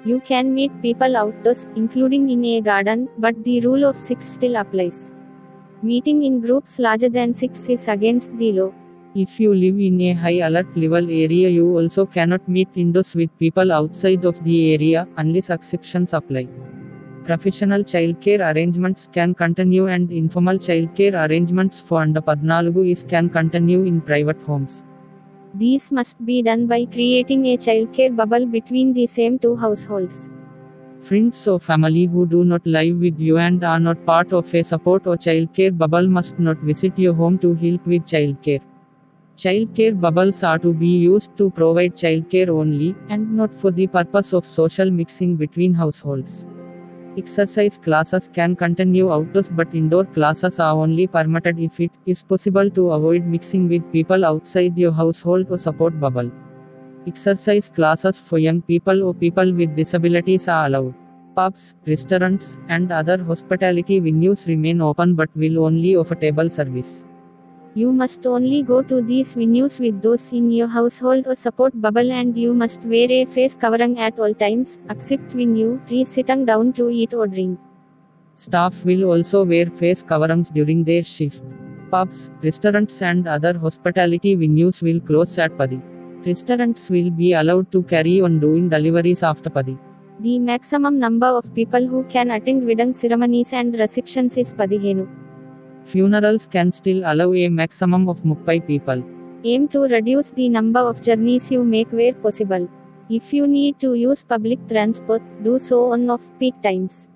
You can meet people outdoors, including in a garden, but the rule of 6 still applies. Meeting in groups larger than 6 is against the law. If you live in a high alert level area, you also cannot meet indoors with people outside of the area, unless exceptions apply. Professional childcare arrangements can continue and informal childcare arrangements for under 14 is can continue in private homes. These must be done by creating a childcare bubble between the same two households. Friends or family who do not live with you and are not part of a support or childcare bubble must not visit your home to help with childcare. Childcare bubbles are to be used to provide childcare only, and not for the purpose of social mixing between households. Exercise classes can continue outdoors, but indoor classes are only permitted if it is possible to avoid mixing with people outside your household or support bubble. Exercise classes for young people or people with disabilities are allowed. Pubs, restaurants, and other hospitality venues remain open but will only offer table service. You must only go to these venues with those in your household or support bubble, and you must wear a face covering at all times, except when you are sitting down to eat or drink. Staff will also wear face coverings during their shift. Pubs, restaurants, and other hospitality venues will close at 10. Restaurants will be allowed to carry on doing deliveries after 10. The maximum number of people who can attend wedding ceremonies and receptions is 15. Funerals can still allow a maximum of 30 people. Aim to reduce the number of journeys you make where possible. If you need to use public transport, do so on off-peak times.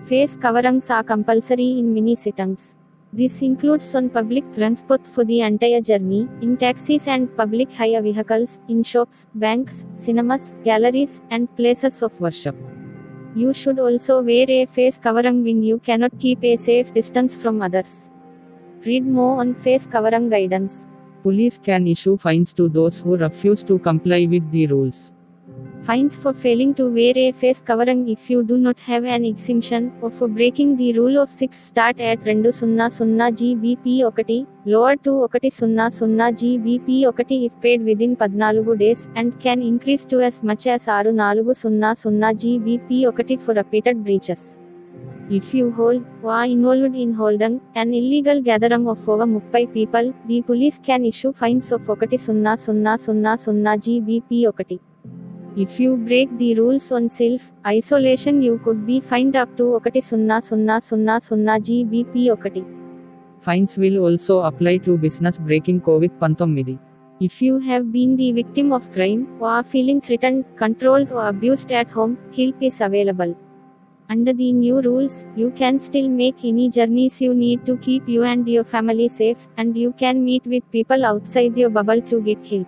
Face coverings are compulsory in many sittings. This includes on public transport for the entire journey, in taxis and public hire vehicles, in shops, banks, cinemas, galleries, and places of worship. You should also wear a face covering when you cannot keep a safe distance from others. Read more on face covering guidance. Police can issue fines to those who refuse to comply with the rules. Fines for failing to wear a face covering if you do not have an exemption, or for breaking the rule of 6 start at 200 GBP 1, lower to 100 GBP 1 if paid within 14 days, and can increase to as much as 640 GBP 1 for repeated breaches. If you hold, or are involved in holding, an illegal gathering of over 30 people, the police can issue fines of 100 GBP 1. If you break the rules on self-isolation, you could be fined up to 100 GBP 1. Fines will also apply to business breaking COVID-19. If you have been the victim of crime, or are feeling threatened, controlled, or abused at home, help is available. Under the new rules, you can still make any journeys you need to keep you and your family safe, and you can meet with people outside your bubble to get help.